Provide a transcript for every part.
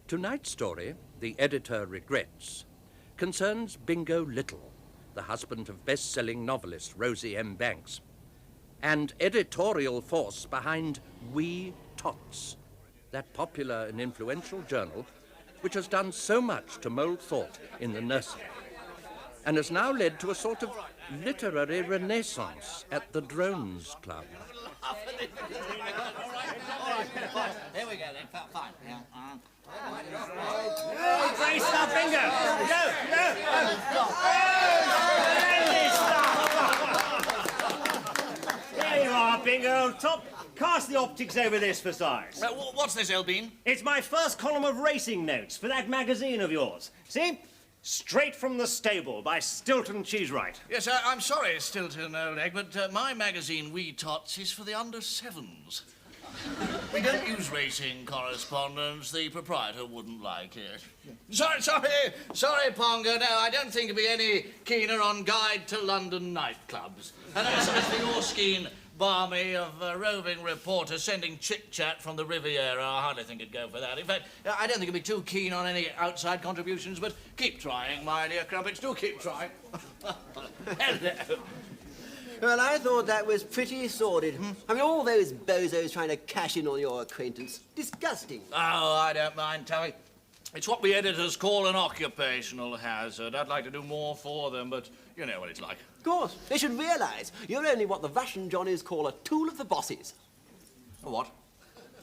Tonight's story, The Editor Regrets, concerns Bingo Little, the husband of best-selling novelist Rosie M. Banks, and editorial force behind We Tots, that popular and influential journal which has done so much to mould thought in the nursery and has now led to a sort of literary renaissance at the Drones Club. Here we go then, fine. Yeah. Great stuff, Bingo! Go! There you are, Bingo. Top. Cast the optics over this for size. What's this, Elbean? It's my first column of racing notes for that magazine of yours. See? Straight from the stable by Stilton Cheesewright. Yes, I'm sorry, Stilton, old egg, but my magazine, We Tots, is for the under-sevens. We don't use racing correspondence. The proprietor wouldn't like it. Sorry, Pongo. No, I don't think he'd be any keener on Guide to London nightclubs. And as for your scheme, Barmy, of a roving reporter sending chit-chat from the Riviera, I hardly think he'd go for that. In fact, I don't think he'd be too keen on any outside contributions, but keep trying, my dear Crumpets. Do keep trying. Hello. Well, I thought that was pretty sordid. I mean, all those bozos trying to cash in on your acquaintance. Disgusting. Oh, I don't mind, Tommy. It's what we editors call an occupational hazard. I'd like to do more for them, but you know what it's like. Of course. They should realise you're only what the Russian Johnnies call a tool of the bosses. A what?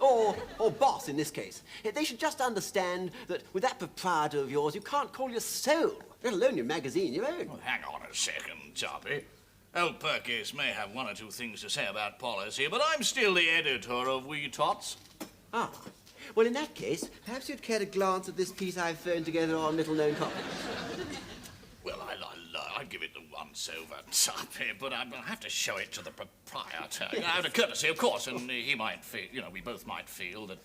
Or boss, in this case. They should just understand that with that proprietor of yours, you can't call your soul, let alone your magazine, your own. Well, hang on a second, Toppy. Old Perkis may have one or two things to say about policy, but I'm still the editor of We Tots. Ah. Well, in that case, perhaps you'd care to glance at this piece I've thrown together on little-known copies. Well, I'd give it the once-over, Toppy, but I'll have to show it to the proprietor. You know, out of courtesy, of course, and he might feel, you know, we both might feel that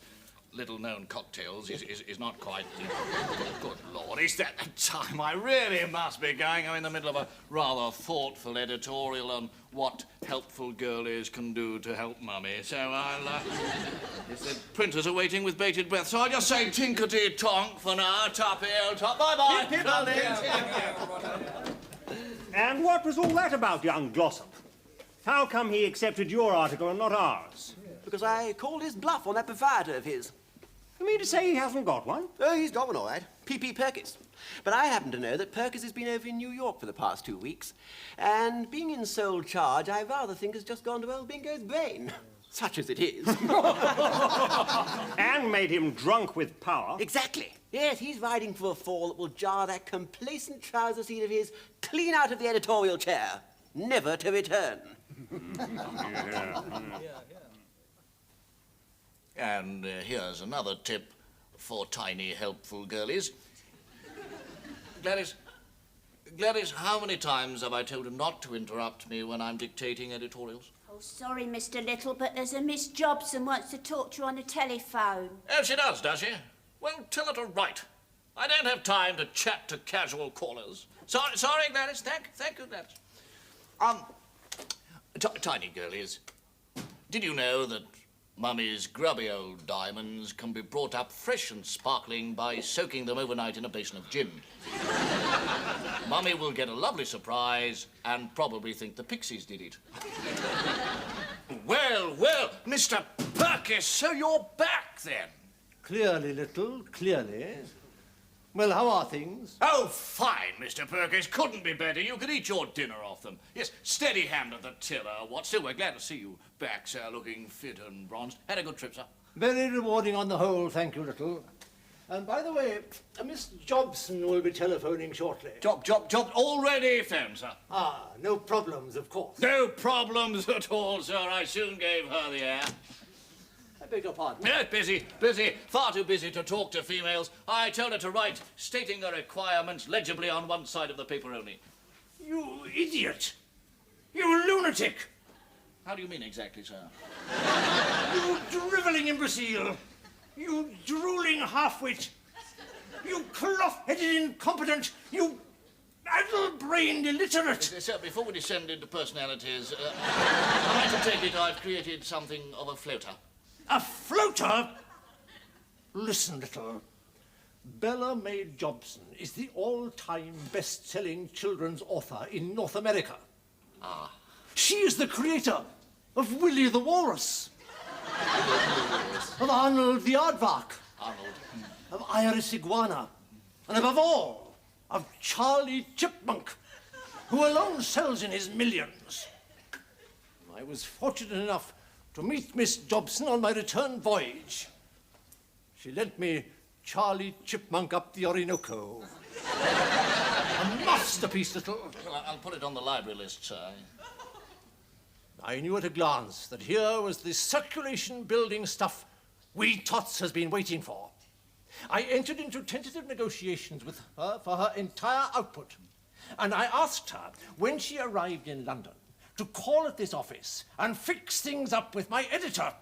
little-known cocktails is not quite... Good Lord, is that the time? I really must be going. I'm in the middle of a rather thoughtful editorial on what helpful girlies can do to help Mummy. So I'll... If the printers are waiting with bated breath, so I'll just say tinkety-tonk for now. Toppy, old top. Bye-bye. And what was all that about, young Glossop? How come he accepted your article and not ours? Because I called his bluff on that proprietor of his. You mean to say he hasn't got one? Oh, he's got one, all right. P.P. Perkis. But I happen to know that Perkis has been over in New York for the past 2 weeks. And being in sole charge, I rather think has just gone to old Bingo's brain. Such as it is. And made him drunk with power. Exactly. Yes, he's riding for a fall that will jar that complacent trouser seat of his clean out of the editorial chair, never to return. And here's another tip for tiny, helpful girlies. Gladys, how many times have I told her not to interrupt me when I'm dictating editorials? Oh, sorry, Mr. Little, but there's a Miss Jobson wants to talk to you on the telephone. Oh, she does she? Well, tell her to write. I don't have time to chat to casual callers. Sorry, Gladys. Thank you, Gladys. Tiny girlies, did you know that Mummy's grubby old diamonds can be brought up fresh and sparkling by soaking them overnight in a basin of gin? Mummy will get a lovely surprise and probably think the pixies did it. Well, Mr. Perkis, so you're back then? Clearly, Little, clearly. Well, how are things? Oh, fine, Mr. Perkis. Couldn't be better. You could eat your dinner off them. Yes, steady hand at the tiller. What still, we're glad to see you back, sir, looking fit and bronzed. Had a good trip, sir? Very rewarding on the whole, thank you, Little. And by the way, Miss Jobson will be telephoning shortly. Job, already phoned, sir. Ah, no problems, of course. No problems at all, sir. I soon gave her the air. I beg your pardon? Yes, busy. Far too busy to talk to females. I told her to write, stating the requirements legibly on one side of the paper only. You idiot! You lunatic! How do you mean exactly, sir? You drivelling imbecile! You drooling half-wit! You cloth-headed incompetent! You addle-brained illiterate! Sir, before we descend into personalities, I'd like to take it I've created something of a floater. A floater? Listen, Little. Bella Mae Jobson is the all-time best-selling children's author in North America. Ah. She is the creator of Willie the Walrus, of Arnold the Aardvark, of Iris Iguana, and above all, of Charlie Chipmunk, who alone sells in his millions. I was fortunate enough to meet Miss Jobson on my return voyage. She lent me Charlie Chipmunk up the Orinoco. A masterpiece, little. Well, I'll put it on the library list, sir. I knew at a glance that here was the circulation-building stuff Wee Tots has been waiting for. I entered into tentative negotiations with her for her entire output, and I asked her, when she arrived in London, to call at this office and fix things up with my editor.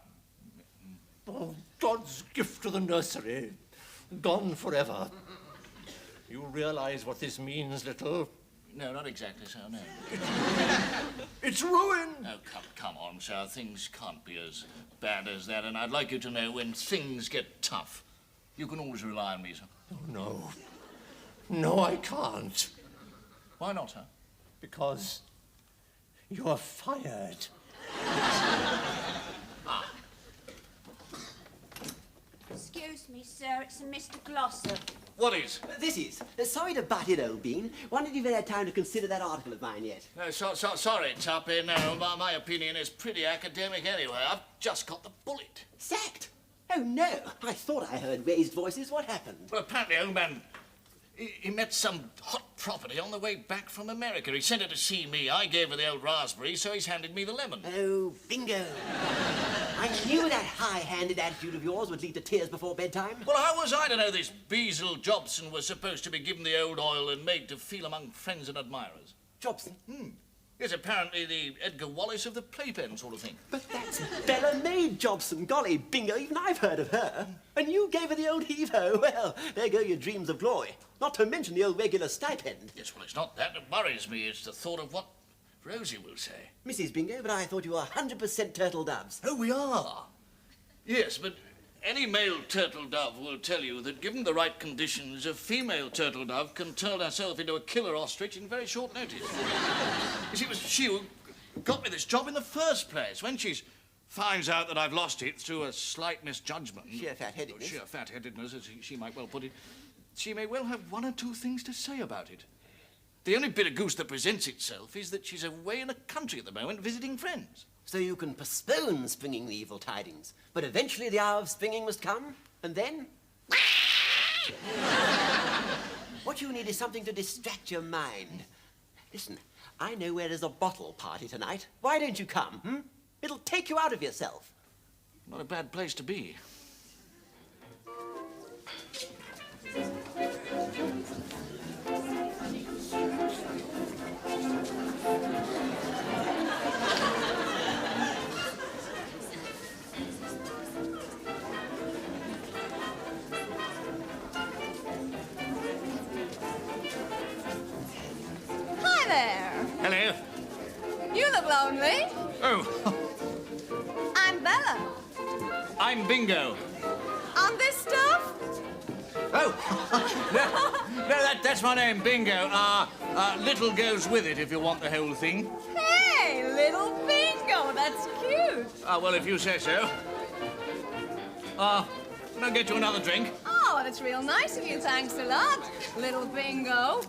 Oh, God's gift to the nursery, gone forever. You realize what this means, little? No, not exactly so, no. It's ruin! Oh, come on, sir. Things can't be as bad as that, and I'd like you to know when things get tough, you can always rely on me, sir. Oh, no. No, I can't. Why not, sir? Because you're fired. Excuse me, sir, it's a Mr. Glossop. What is? This is. Sorry to butt in, old bean. Wondered if you'd had time to consider that article of mine yet. No, sorry, Tuppy. No, my opinion is pretty academic anyway. I've just got the bullet. Sacked? Oh, no. I thought I heard raised voices. What happened? Well, apparently, old man, he met some hot property on the way back from America. He sent her to see me. I gave her the old raspberry, so he's handed me the lemon. Oh, bingo. I knew that high-handed attitude of yours would lead to tears before bedtime. Well, how was I to know this Beazle Jobson was supposed to be given the old oil and made to feel among friends and admirers? Jobson? Yes, apparently the Edgar Wallace of the playpen sort of thing. But that's Bella Mae Jobson. Golly, bingo, even I've heard of her. And you gave her the old heave-ho. Well, there go your dreams of glory. Not to mention the old regular stipend. Yes, well, it's not that that worries me. It's the thought of what Rosie will say. Mrs. Bingo, but I thought you were 100% turtle doves. Oh, we are. Yes, but any male turtle dove will tell you that given the right conditions, a female turtle dove can turn herself into a killer ostrich in very short notice. You see, it was she who got me this job in the first place. When she finds out that I've lost it through a slight misjudgment... Sheer fat-headedness. Sheer fat-headedness, as she might well put it. She may well have one or two things to say about it. The only bit of goose that presents itself is that she's away in the country at the moment visiting friends. So you can postpone springing the evil tidings, but eventually the hour of springing must come, and then... What you need is something to distract your mind. Listen, I know where there's a bottle party tonight. Why don't you come, It'll take you out of yourself. Not a bad place to be. Hi there. Hello. You look lonely. Oh, I'm Bella. I'm Bingo. On this stuff? Oh, no, that's my name, Bingo. Little goes with it if you want the whole thing. Hey, little Bingo. That's cute. Well, if you say so. Can I get you another drink? Oh, that's real nice of you. Thanks a lot, little Bingo.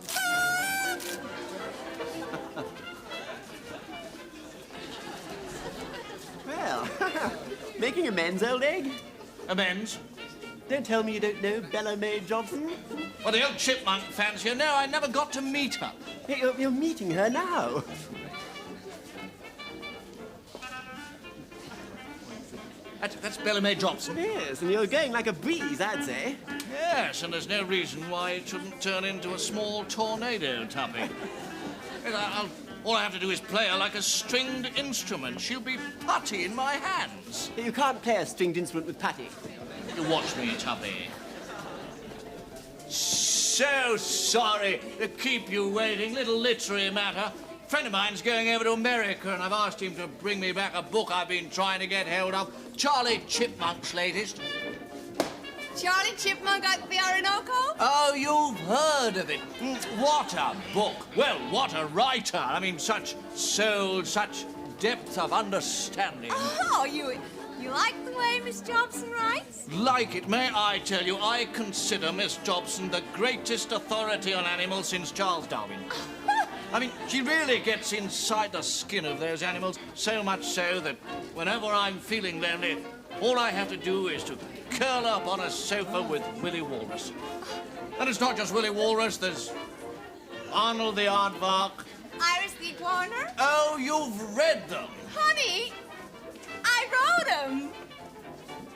Well, making amends, old egg? Amends? Don't tell me you don't know Bella Mae Jobson. Well, the old chipmunk fancier. No, I never got to meet her. Hey, you're meeting her now. That's Bella Mae Jobson. Yes, and you're going like a breeze, I'd say. Yes, and there's no reason why it shouldn't turn into a small tornado, Tuppy. All I have to do is play her like a stringed instrument. She'll be putty in my hands. You can't play a stringed instrument with putty. You watch me, Tuppy. So sorry to keep you waiting. Little literary matter. A friend of mine's going over to America, and I've asked him to bring me back a book I've been trying to get hold of. Charlie Chipmunk's latest. Charlie Chipmunk at the Orinoco? Oh, you've heard of it. What a book. Well, what a writer. I mean, such soul, such depth of understanding. Oh, you like the way Miss Jobson writes? Like it, may I tell you, I consider Miss Jobson the greatest authority on animals since Charles Darwin. I mean, she really gets inside the skin of those animals, so much so that whenever I'm feeling lonely, all I have to do is to curl up on a sofa with Willy Walrus. And it's not just Willy Walrus, there's Arnold the Aardvark. Iris the Iguana? Oh, you've read them. Honey, I wrote them.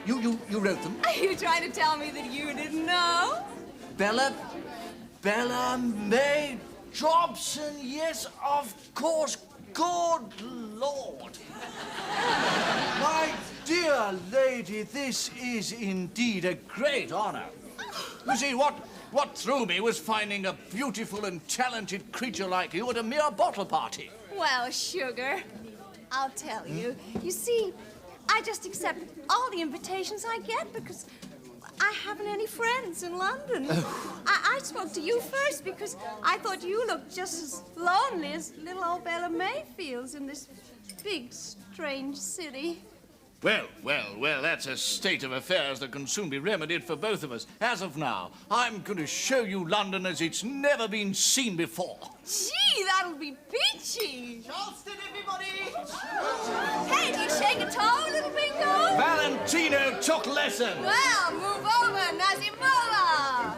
You wrote them? Are you trying to tell me that you didn't know? Bella May Jobson, yes, of course. Good Lord. My dear lady, this is indeed a great honor. You see, what threw me was finding a beautiful and talented creature like you at a mere bottle party. Well, Sugar, I'll tell you. You see, I just accept all the invitations I get because I haven't any friends in London. I spoke to you first because I thought you looked just as lonely as little old Bella May feels in this big, strange city. Well, that's a state of affairs that can soon be remedied for both of us. As of now, I'm going to show you London as it's never been seen before. Gee, that'll be peachy. Charleston, everybody! Hey, do you shake a toe, little Bingo? Valentino took lesson. Well, move over, Nazimola.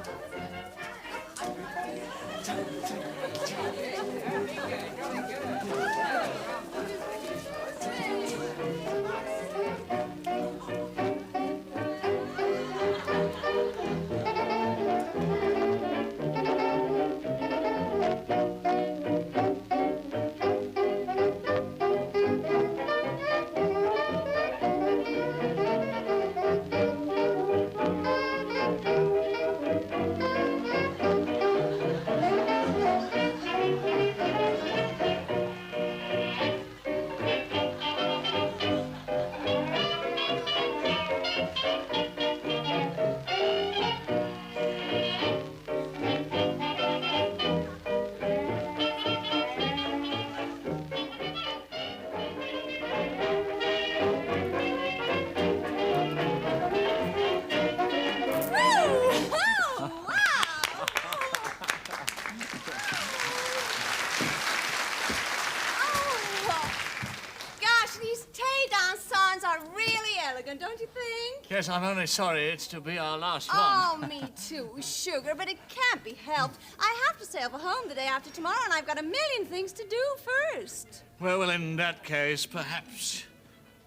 Don't you think? Yes, I'm only sorry it's to be our last one. Oh, me too, Sugar, but it can't be helped. I have to sail for home the day after tomorrow, and I've got a million things to do first. Well, in that case, perhaps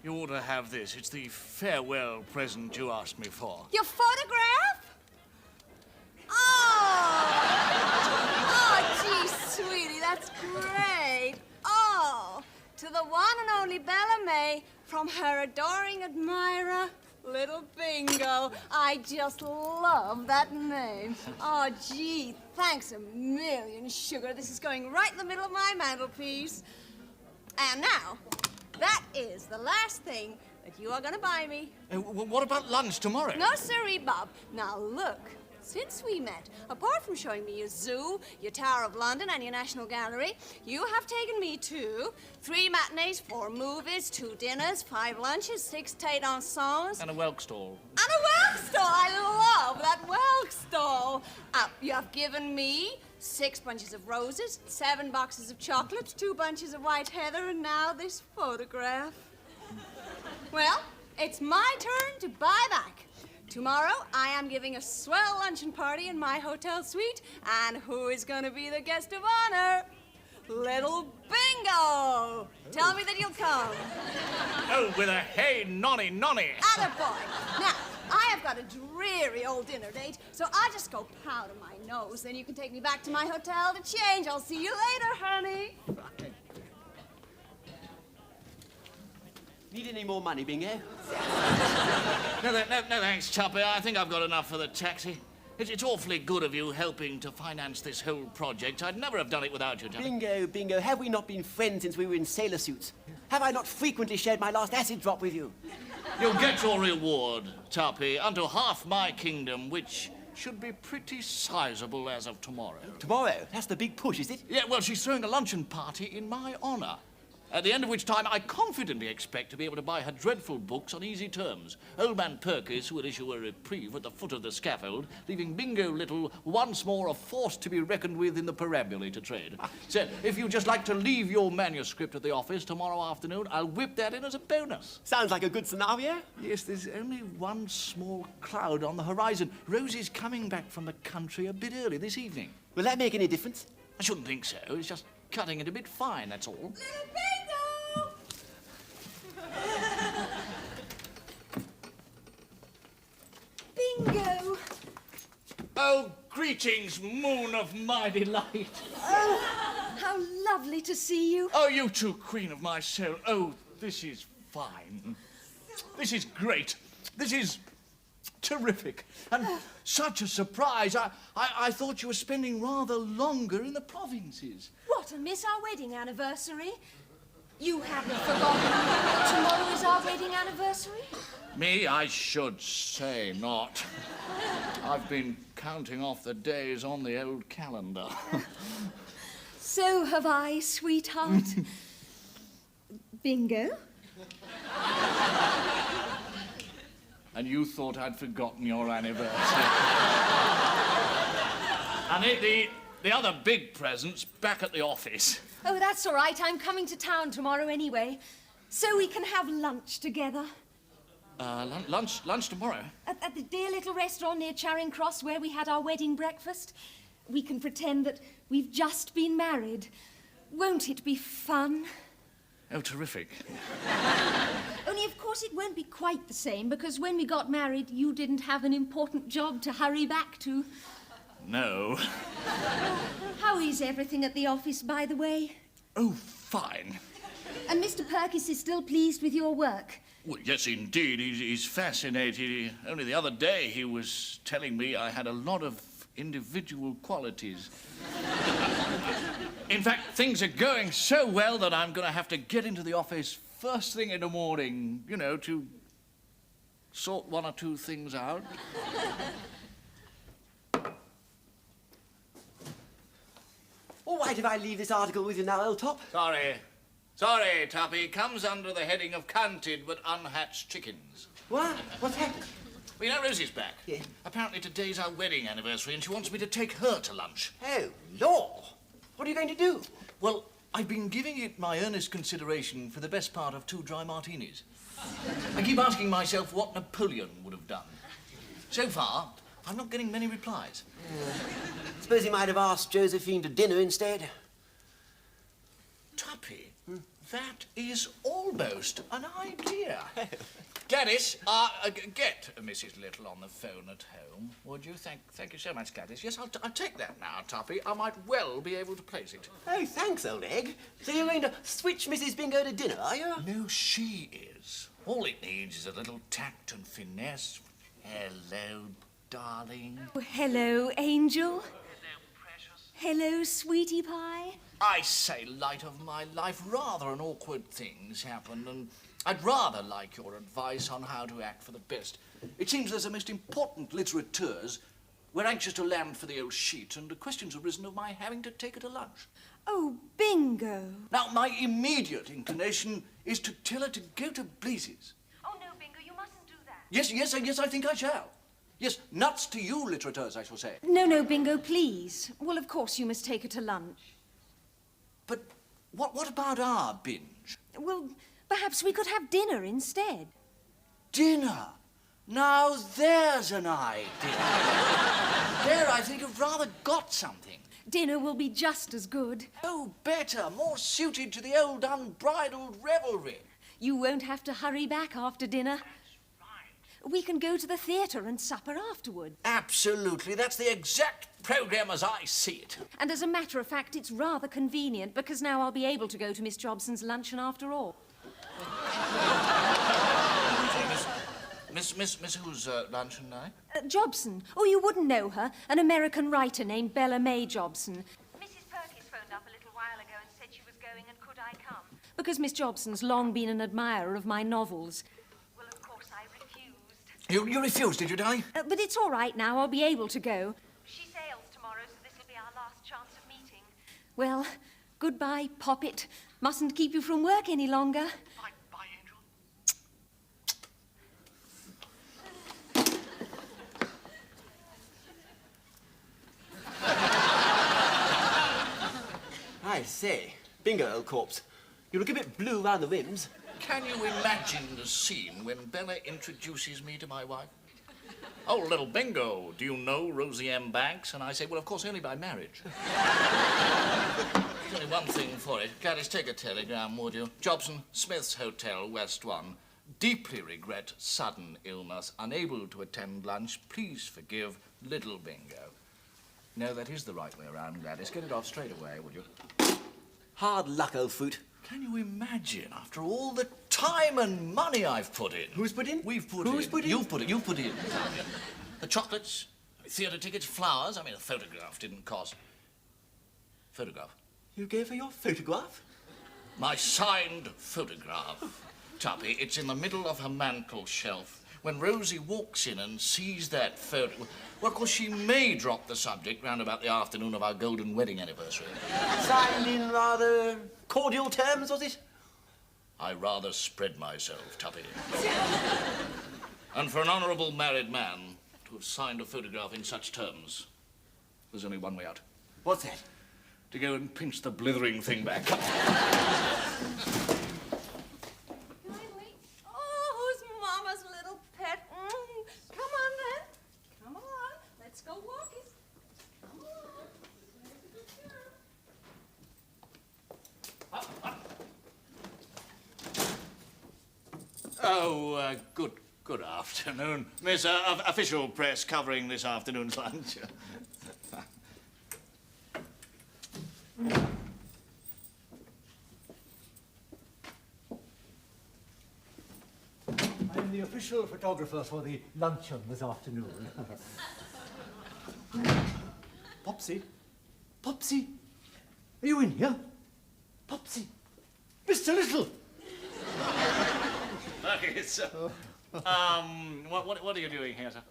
you ought to have this. It's the farewell present you asked me for. Your photograph? Oh, gee, sweetie, that's great. Oh, to the one and only Bella May, from her adoring admirer, little Bingo. I just love that name. Oh, gee, thanks a million, Sugar. This is going right in the middle of my mantelpiece. And now, that is the last thing that you are going to buy me. What about lunch tomorrow? No, sirree, Bob. Now, look. Since we met, apart from showing me your zoo, your Tower of London, and your National Gallery, you have taken me to 3 matinees, 4 movies, 2 dinners, 5 lunches, 6 tete ensembles. And a whelk stall. And a whelk stall! I love that whelk stall. You have given me 6 bunches of roses, 7 boxes of chocolates, 2 bunches of white heather, and now this photograph. Well, it's my turn to buy back. Tomorrow, I am giving a swell luncheon party in my hotel suite, and who is going to be the guest of honor? Little Bingo! Tell me that you'll come. Oh, with a hey, nonny, nonny. Attaboy. Now, I have got a dreary old dinner date, so I'll just go powder my nose. Then you can take me back to my hotel to change. I'll see you later, honey. Need any more money, Bingo? No, thanks, Choppy. I think I've got enough for the taxi. It's awfully good of you helping to finance this whole project. I'd never have done it without you, Choppy. Bingo, have we not been friends since we were in sailor suits? Have I not frequently shared my last acid drop with you? You'll get your reward, Tuppy, unto half my kingdom, which should be pretty sizable as of tomorrow. Tomorrow? That's the big push, is it? Yeah, well, she's throwing a luncheon party in my honour. At the end of which time, I confidently expect to be able to buy her dreadful books on easy terms. Old man Perkis will issue a reprieve at the foot of the scaffold, leaving Bingo Little once more a force to be reckoned with in the perambulator trade. So, if you'd just like to leave your manuscript at the office tomorrow afternoon, I'll whip that in as a bonus. Sounds like a good scenario. Yes, there's only one small cloud on the horizon. Rosie's coming back from the country a bit early this evening. Will that make any difference? I shouldn't think so. It's just cutting it a bit fine, that's all. Bingo! Oh, greetings, moon of my delight. Oh, how lovely to see you. Oh, you too, queen of my soul. Oh, this is fine. This is great. This is terrific. And such a surprise. I thought you were spending rather longer in the provinces. What, and miss our wedding anniversary? You haven't forgotten that tomorrow is our wedding anniversary? Me, I should say not. I've been counting off the days on the old calendar. So have I, sweetheart. Bingo? And you thought I'd forgotten your anniversary. And the other big present's back at the office. Oh, that's all right. I'm coming to town tomorrow anyway, so we can have lunch together. Lunch tomorrow? At the dear little restaurant near Charing Cross where we had our wedding breakfast. We can pretend that we've just been married. Won't it be fun? Oh, terrific. Only, of course, it won't be quite the same, because when we got married, you didn't have an important job to hurry back to. No. How is everything at the office, by the way? Oh, fine. And Mr. Perkis is still pleased with your work? Well, yes, indeed. He's fascinated. Only the other day he was telling me I had a lot of individual qualities. In fact, things are going so well that I'm going to have to get into the office first thing in the morning, you know, to sort one or two things out. All right if I leave this article with you now, old top? Sorry, Tuppy. Comes under the heading of counted but unhatched chickens. What? What's happened? Well, you know, Rosie's back. Yeah. Apparently today's our wedding anniversary and she wants me to take her to lunch. Oh, law. What are you going to do? Well, I've been giving it my earnest consideration for the best part of 2 dry martinis. I keep asking myself what Napoleon would have done. So far, I'm not getting many replies. Suppose he might have asked Josephine to dinner instead. Tuppy, that is almost an idea. Gladys, get Mrs. Little on the phone at home, would you? Thank you so much, Gladys. Yes, I'll take that now, Tuppy. I might well be able to place it. Oh, thanks, old egg. So you're going to switch Mrs. Bingo to dinner, are you? No, she is. All it needs is a little tact and finesse. Hello, darling. Oh, hello, Angel. Hello, sweetie pie. I say, light of my life, rather an awkward thing's happened, and I'd rather like your advice on how to act for the best. It seems there's a most important litterateurs. We're anxious to land for the old sheet, and the question's arisen of my having to take her to lunch. Oh, Bingo. Now, my immediate inclination is to tell her to go to blazes. Oh, no, Bingo, you mustn't do that. Yes, I think I shall. Yes, nuts to you, litterateurs, I shall say. No, Bingo, please. Well, of course you must take her to lunch. But what about our binge? Well, perhaps we could have dinner instead. Dinner? Now there's an idea. There, I think you've rather got something. Dinner will be just as good. Oh, better, more suited to the old unbridled revelry. You won't have to hurry back after dinner. We can go to the theatre and supper afterward. Absolutely. That's the exact programme as I see it. And as a matter of fact, it's rather convenient, because now I'll be able to go to Miss Jobson's luncheon after all. Miss who's luncheon night? Jobson. Oh, you wouldn't know her. An American writer named Bella May Jobson. Mrs. Perkins phoned up a little while ago and said she was going and could I come? Because Miss Jobson's long been an admirer of my novels. Well, of course, You refused, did you, darling? But it's all right now. I'll be able to go. She sails tomorrow, so this will be our last chance of meeting. Well, goodbye, Poppet. Mustn't keep you from work any longer. Bye, Angel. I say, Bingo, old corpse, you look a bit blue round the rims. Can you imagine the scene when Bella introduces me to my wife? Oh, little Bingo, do you know Rosie M. Banks? And I say, well, of course, only by marriage. There's only one thing for it. Gladys, take a telegram, would you? Jobson, Smith's Hotel, West 1. Deeply regret sudden illness, unable to attend lunch. Please forgive little Bingo. No, that is the right way around, Gladys. Get it off straight away, would you? Hard luck, old fruit. Can you imagine, after all the time and money I've put in? Who's put in? We've put Who's in. put in? You've put it. You've put in. The chocolates, theatre tickets, flowers. I mean, a photograph didn't cost. Photograph? You gave her your photograph? My signed photograph. Tuppy, it's in the middle of her mantel shelf. When Rosie walks in and sees that photo... Well, of course, she may drop the subject round about the afternoon of our golden wedding anniversary. Signed in rather cordial terms, was it? I rather spread myself, Tuppy. And for an honourable married man to have signed a photograph in such terms, there's only one way out. What's that? To go and pinch the blithering thing back. Oh, who's Mama's little pet? Come on, then. Come on. Let's go walking. Come on. Oh, good afternoon. Miss, official press covering this afternoon's lunch. I'm the official photographer for the luncheon this afternoon. Popsy? Popsy? Are you in here? Popsy? Mr. Little! Okay, so, what are you doing here, sir?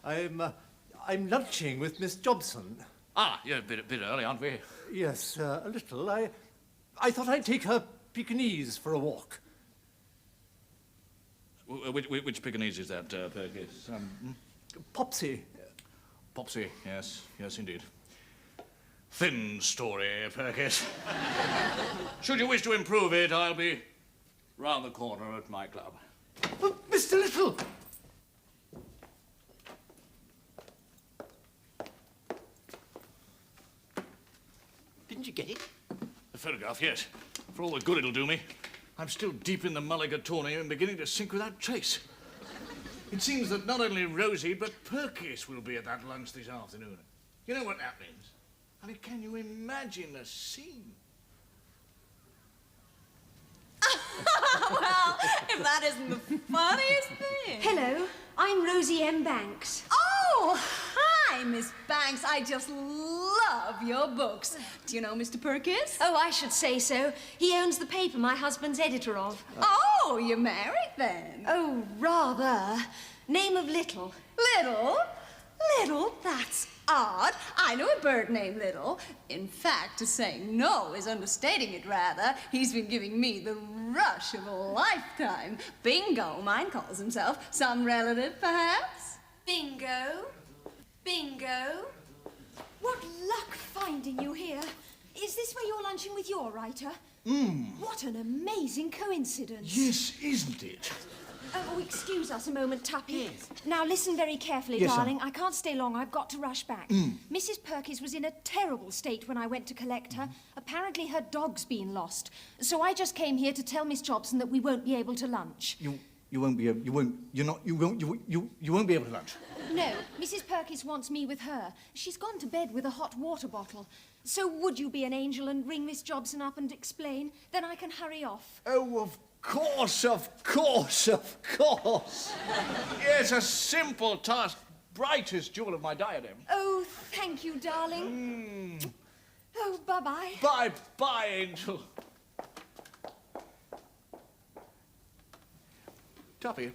I'm lunching with Miss Jobson. Ah, you're a bit early, aren't we? Yes, a little. I thought I'd take her Pekingese for a walk. Which Pekingese is that, Perkins? Popsy. Popsy, yes, indeed. Thin story, Perkins. Should you wish to improve it, I'll be round the corner at my club. But Mr. Little! Didn't you get it? The photograph, yes. For all the good it'll do me. I'm still deep in the mulligatawny and beginning to sink without trace. It seems that not only Rosie, but Perkis will be at that lunch this afternoon. You know what that means? I mean, can you imagine the scene? Well, if that isn't the funniest thing. Hello, I'm Rosie M. Banks. Oh, hi, Miss Banks. I just love your books. Do you know Mr. Perkis? Oh, I should say so. He owns the paper my husband's editor of. Oh, you're married then? Oh, rather. Name of Little. Little? Little? That's odd. I know a bird named Little. In fact, to say no is understating it rather. He's been giving me the rush of a lifetime. Bingo, mine calls himself. Some relative, perhaps? Bingo. Bingo. What luck finding you here. Is this where you're lunching with your writer? What an amazing coincidence. Yes, isn't it? Oh, excuse us a moment, Tuppy. Yes. Now, listen very carefully, Yes, darling. I can't stay long. I've got to rush back. Mrs. Perkis was in a terrible state when I went to collect her. Apparently, her dog's been lost. So I just came here to tell Miss Jobson that we won't be able to lunch. You won't be able, you won't be able to lunch. No, Mrs. Perkis wants me with her. She's gone to bed with a hot water bottle. So would you be an angel and ring Miss Jobson up and explain? Then I can hurry off. Oh, of course. It's a simple task. Brightest jewel of my diadem. Oh, thank you, darling. Oh, bye-bye. Bye, Angel. Tuppy,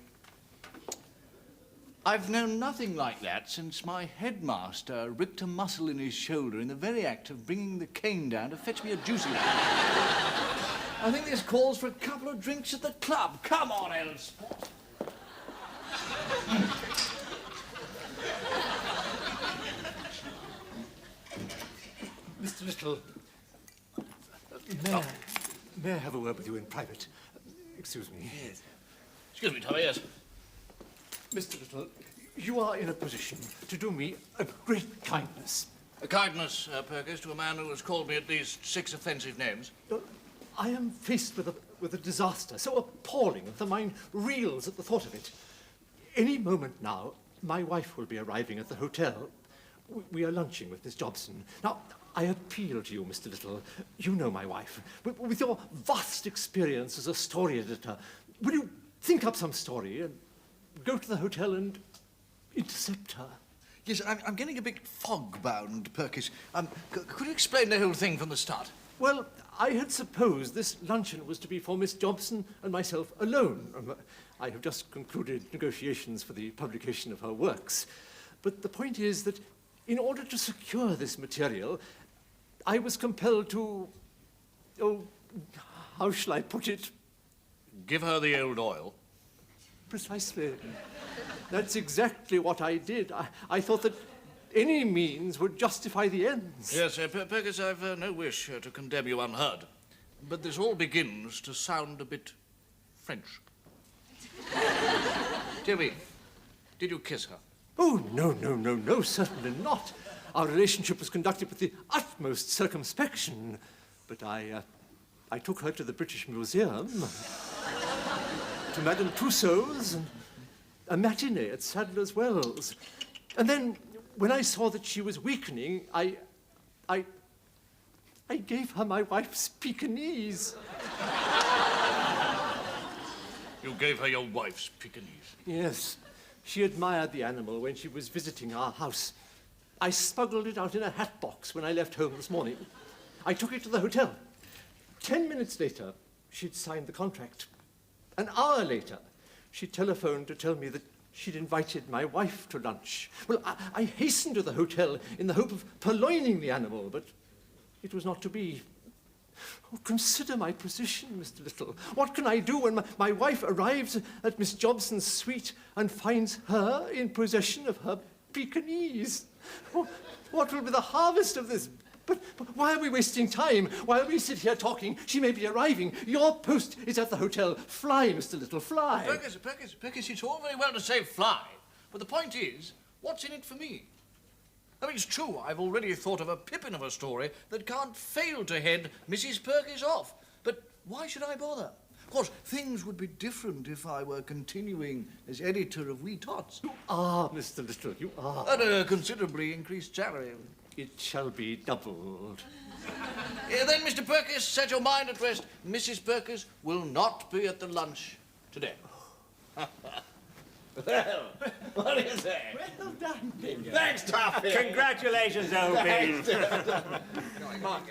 I've known nothing like that since my headmaster ripped a muscle in his shoulder in the very act of bringing the cane down to fetch me a juicy one. I think this calls for a couple of drinks at the club. Come on, Els. Mr. Little, may I have a word with you in private? Excuse me. Yes. Excuse me, Tommy, yes. Mr. Little, you are in a position to do me a great kindness. A kindness, Perkins, to a man who has called me at least 6 offensive names. I am faced with a disaster so appalling that the mind reels at the thought of it. Any moment now, my wife will be arriving at the hotel. We are lunching with Miss Jobson. Now, I appeal to you, Mr. Little. You know my wife. With your vast experience as a story editor, will you think up some story and go to the hotel and intercept her? Yes, I'm getting a bit fog-bound, Perkins. Could you explain the whole thing from the start? Well, I had supposed this luncheon was to be for Miss Jobson and myself alone. I have just concluded negotiations for the publication of her works. But the point is that in order to secure this material, I was compelled to... Oh, how shall I put it? Give her the old oil. Precisely. That's exactly what I did. I thought that any means would justify the ends. Yes, Perkins, I've no wish to condemn you unheard. But this all begins to sound a bit French. Tell me, did you kiss her? Oh, no, certainly not. Our relationship was conducted with the utmost circumspection. But I took her to the British Museum, to Madame Tussauds, and a matinee at Sadler's Wells. And then, when I saw that she was weakening, I gave her my wife's Pekingese. You gave her your wife's Pekingese? Yes. She admired the animal when she was visiting our house. I smuggled it out in a hat box when I left home this morning. I took it to the hotel. 10 minutes later, she'd signed the contract. An hour later, she telephoned to tell me that she'd invited my wife to lunch. Well, I hastened to the hotel in the hope of purloining the animal, but it was not to be. Oh, consider my position, Mr. Little. What can I do when my wife arrives at Miss Jobson's suite and finds her in possession of her Pekingese? Oh, what will be the harvest of this? But why are we wasting time? While we sit here talking, she may be arriving. Your post is at the hotel. Fly, Mr. Little, fly. Perkins, it's all very well to say fly, but the point is, what's in it for me? I mean, it's true, I've already thought of a pippin of a story that can't fail to head Mrs. Perkins off. But why should I bother? Of course, things would be different if I were continuing as editor of Wee Tots. You are, Mr. Little, you are. At a considerably increased salary. It shall be doubled. Then, Mr. Perkins, set your mind at rest. Mrs. Perkins will not be at the lunch today. Well, what do you say? Well done, Bingo. Thanks, Toffee. Congratulations, old bean. Come on.